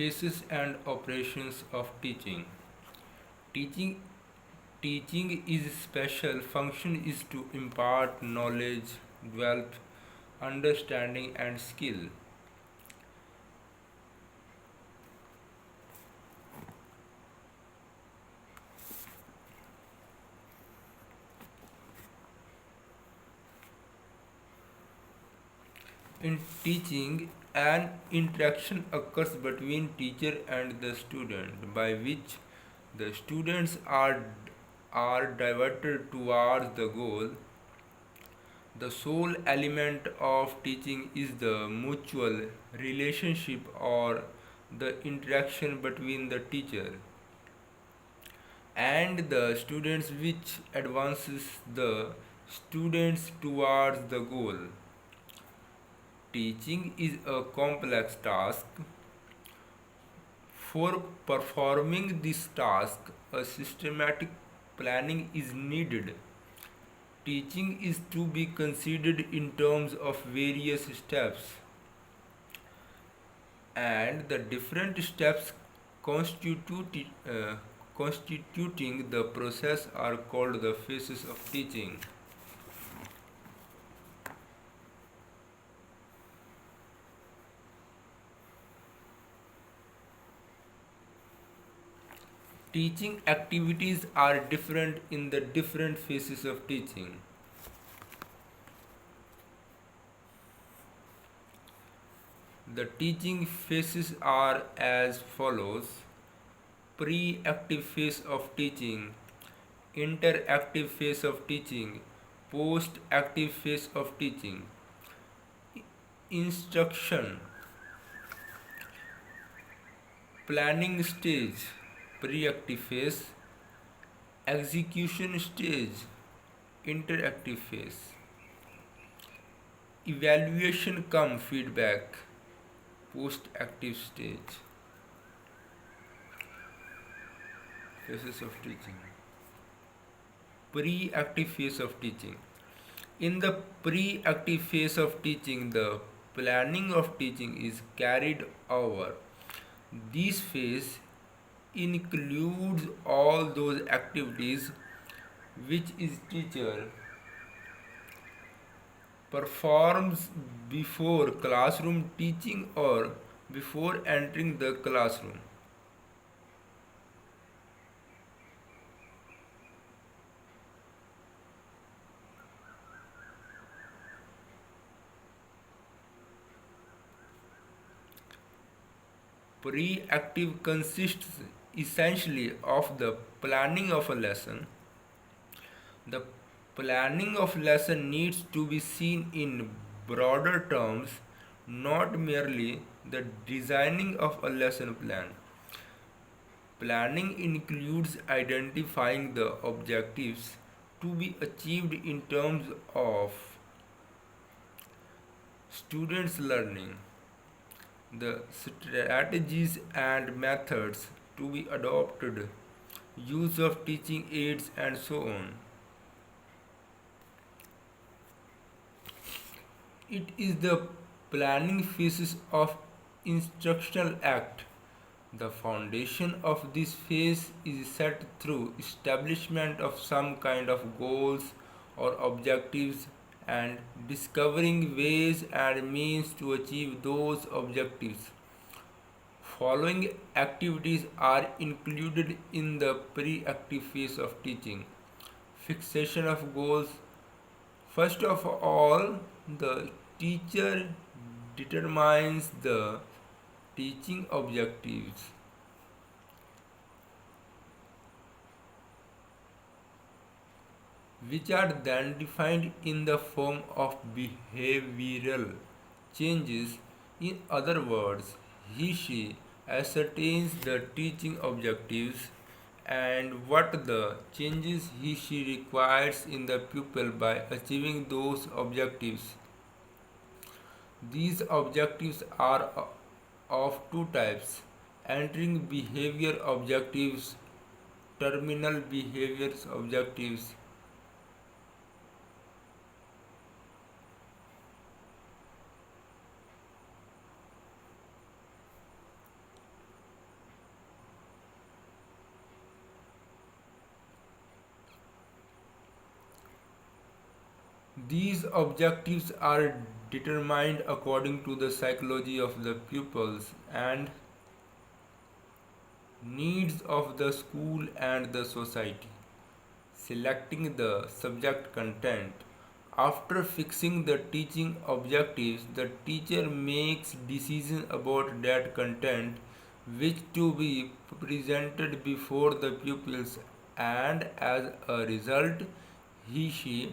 Phases and operations of teaching. Teaching Teaching is special function is to impart knowledge, develop understanding and skill. In teaching, an interaction occurs between teacher and the student by which the students are diverted towards the goal. The sole element of teaching is the mutual relationship or the interaction between the teacher and the students which advances the students towards the goal. Teaching is a complex task. For performing this task, a systematic planning is needed. Teaching is to be considered in terms of various steps, and the different steps constitute, uh, constituting the process are called the phases of teaching. Teaching activities are different in the different phases of teaching. The teaching phases are as follows: pre-active phase of teaching, interactive phase of teaching, post-active phase of teaching. Instruction, planning stage, pre-active phase, execution stage, interactive phase, evaluation cum feedback, post-active stage. Phases of teaching. Pre-active phase of teaching. In the pre-active phase of teaching, the planning of teaching is carried over. This phase includes all those activities which is teacher performs before classroom teaching or before entering the classroom. Pre-active consists essentially of the planning of a lesson. The planning of lesson needs to be seen in broader terms, not merely the designing of a lesson plan. Planning includes identifying the objectives to be achieved in terms of students' learning, the strategies and methods to be adopted, use of teaching aids, and so on. It is the planning phase of instructional act. The foundation of this phase is set through establishment of some kind of goals or objectives and discovering ways and means to achieve those objectives. Following activities are included in the pre-active phase of teaching. Fixation of goals. First of all, the teacher determines the teaching objectives, which are then defined in the form of behavioral changes. In other words, he/she ascertains the teaching objectives and what the changes he/she requires in the pupil by achieving those objectives. These objectives are of two types: entering behavior objectives, terminal behaviors objectives. These objectives are determined according to the psychology of the pupils and needs of the school and the society. Selecting the subject content. After fixing the teaching objectives, the teacher makes decisions about that content which to be presented before the pupils, and as a result he/she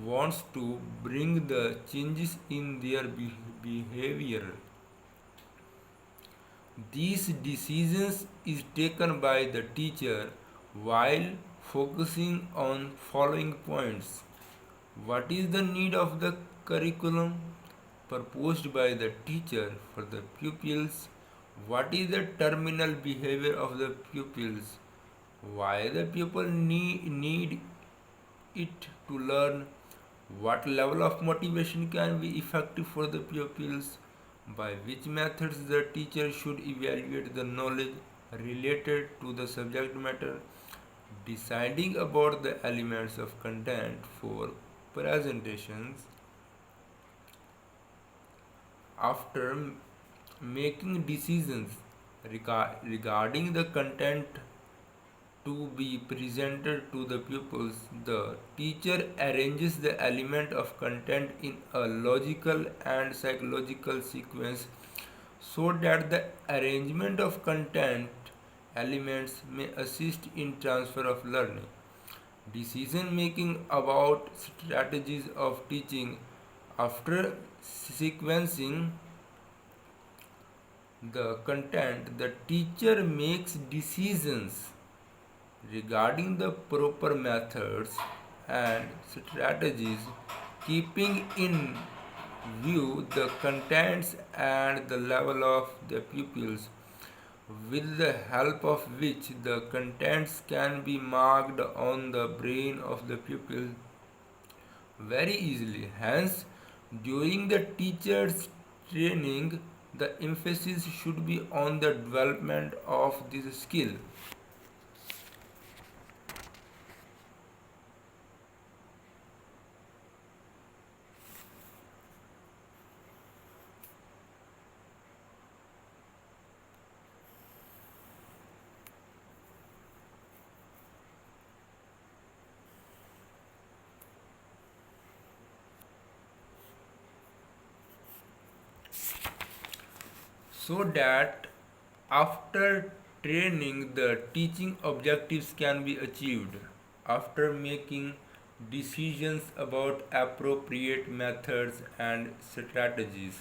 wants to bring the changes in their behavior. These decisions is taken by the teacher while focusing on following points. What is the need of the curriculum proposed by the teacher for the pupils? What is the terminal behavior of the pupils? Why the pupil need it to learn? What level of motivation can be effective for the pupils? By which methods the teacher should evaluate the knowledge related to the subject matter? Deciding about the elements of content for presentations. After making decisions regarding the content to be presented to the pupils, the teacher arranges the element of content in a logical and psychological sequence so that the arrangement of content elements may assist in transfer of learning. Decision making about strategies of teaching. After sequencing the content, the teacher makes decisions regarding the proper methods and strategies, keeping in view the contents and the level of the pupils, with the help of which the contents can be marked on the brain of the pupil very easily. Hence, during the teacher's training, the emphasis should be on the development of this skill. So that after training the teaching objectives can be achieved. After making decisions about appropriate methods and strategies.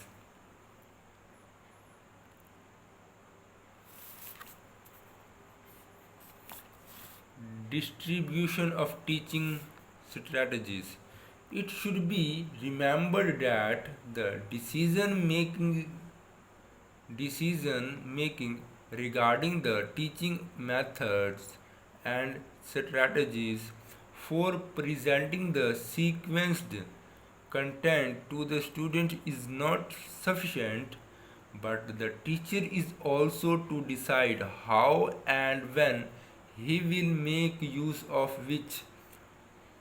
Distribution of teaching strategies. It should be remembered that the decision making regarding the teaching methods and strategies for presenting the sequenced content to the student is not sufficient, but the teacher is also to decide how and when he will make use of which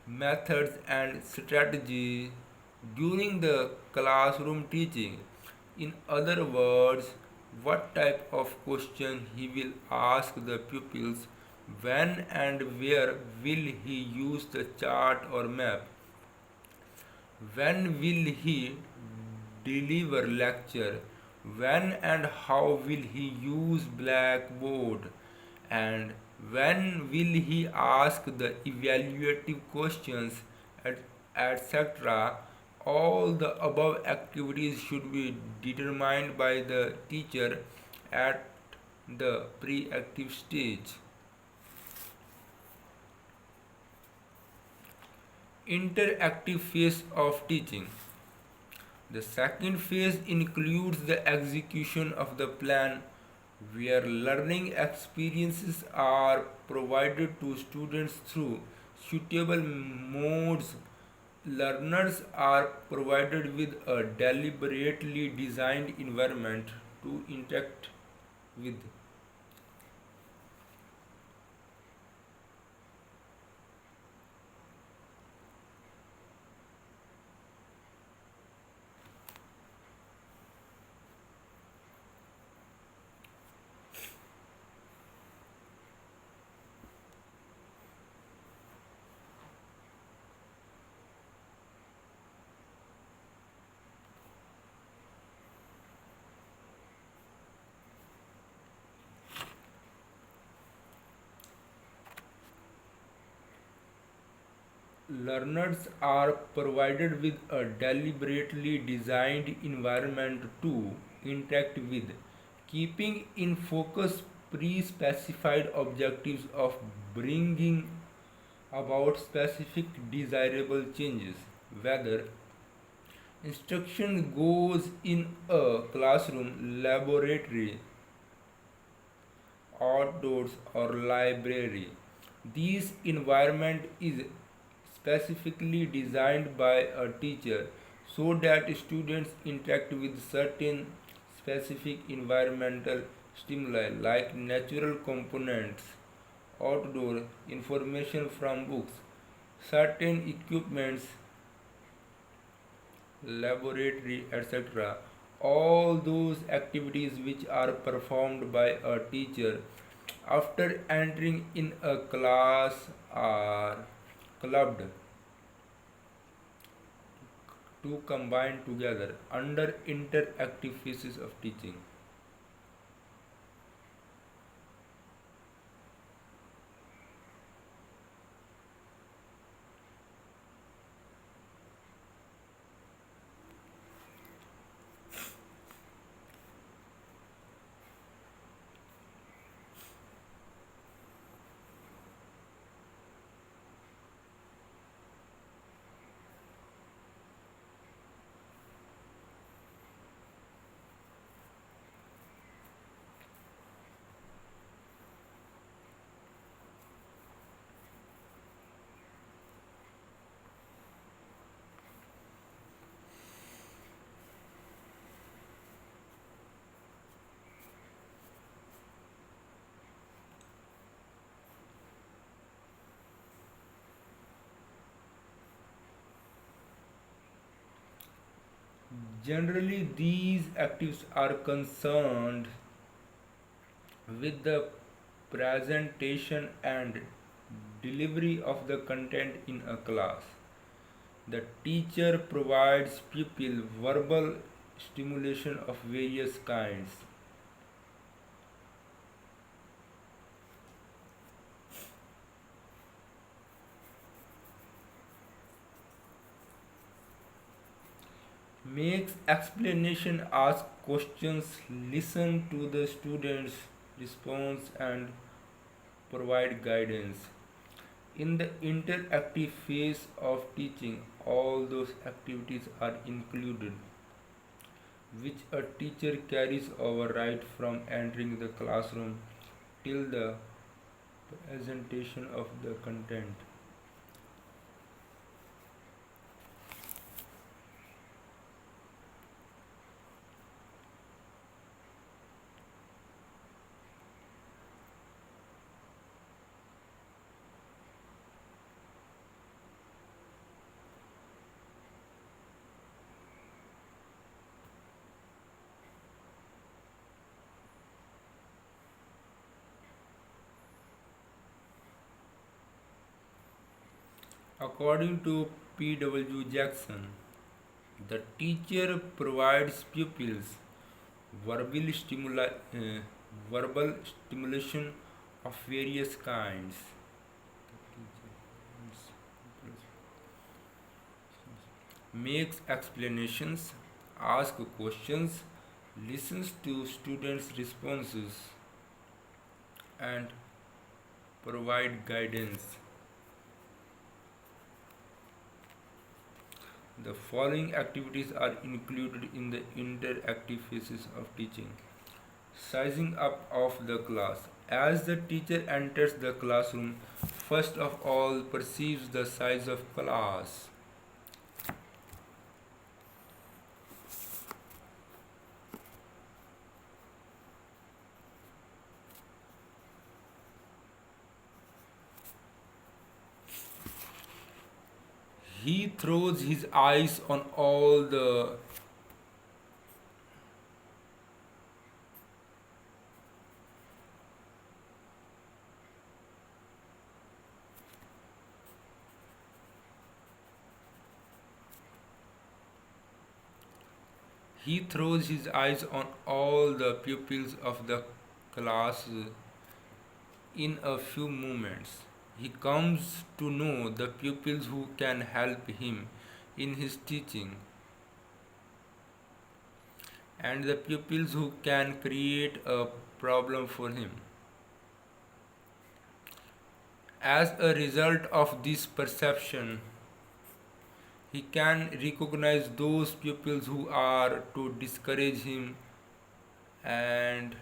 methods and strategies during the classroom teaching. In other words, what type of question he will ask the pupils, when and where will he use the chart or map, when will he deliver lecture, when and how will he use blackboard, and when will he ask the evaluative questions, etc. All the above activities should be determined by the teacher at the pre-active stage. Interactive phase of teaching. The second phase includes the execution of the plan, where learning experiences are provided to students through suitable modes. Learners are provided with a deliberately designed environment to interact with. Learners are provided with a deliberately designed environment to interact with, keeping in focus pre-specified objectives of bringing about specific desirable changes. Whether instruction goes in a classroom, laboratory, outdoors, or library, this environment is specifically designed by a teacher so that students interact with certain specific environmental stimuli like natural components, outdoor information from books, certain equipments, laboratory, etc. All those activities which are performed by a teacher after entering in a class are clubbed to combine together under interactive phases of teaching. Generally, these activities are concerned with the presentation and delivery of the content in a class. The teacher provides pupil verbal stimulation of various kinds. Makes explanation, ask questions, listen to the students' response, and provide guidance. In the interactive phase of teaching, all those activities are included, which a teacher carries over right from entering the classroom till the presentation of the content. According to P.W. Jackson, the teacher provides pupils verbal, verbal stimulation of various kinds. Makes explanations, asks questions, listens to students' responses, and provide guidance. The following activities are included in the interactive phases of teaching. Sizing up of the class. As the teacher enters the classroom, first of all perceives the size of class. He throws his eyes on all the he throws his eyes on all the pupils of the class in a few moments. He comes to know the pupils who can help him in his teaching and the pupils who can create a problem for him. As a result of this perception, he can recognize those pupils who are to discourage him and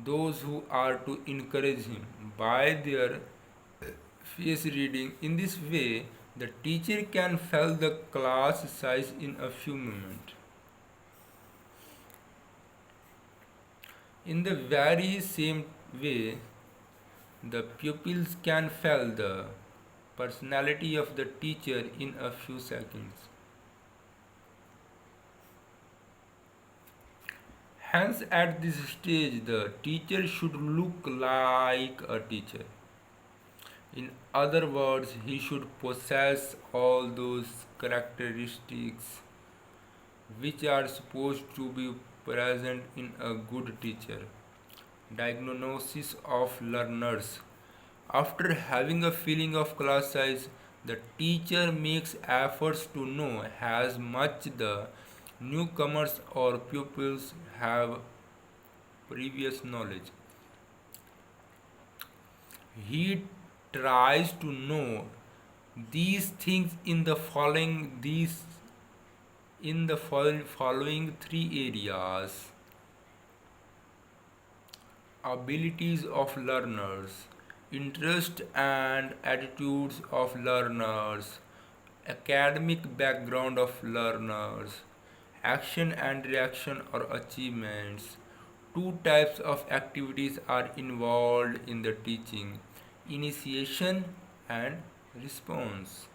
those who are to encourage him by their face reading. In this way, the teacher can fill the class size in a few moments. In the very same way, the pupils can fill the personality of the teacher in a few seconds. Hence, at this stage, the teacher should look like a teacher. In other words, he should possess all those characteristics which are supposed to be present in a good teacher. Diagnosis of learners. After having a feeling of class size, the teacher makes efforts to know how much the newcomers or pupils have previous knowledge. He tries to know these things in the following three areas: abilities of learners, interest and attitudes of learners, academic background of learners, action and reaction or achievements. Two types of activities are involved in the teaching: initiation and response.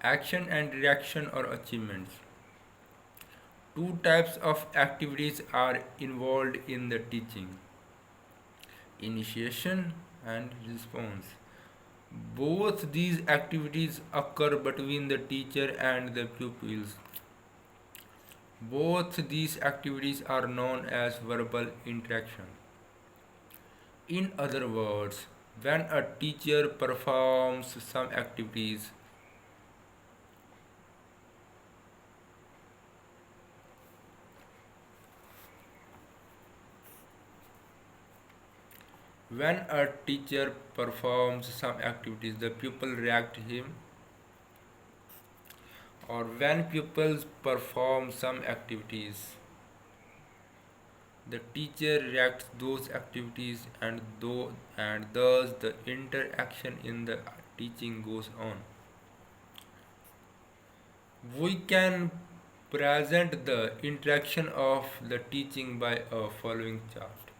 Action and reaction or achievements. Two types of activities are involved in the teaching: initiation and response. Both these activities occur between the teacher and the pupils. Both these activities are known as verbal interaction. In other words, when a teacher performs some activities, when a teacher performs some activities, the pupil react him, or when pupils perform some activities, the teacher reacts those activities, and thus the interaction in the teaching goes on. We can present the interaction of the teaching by a following chart.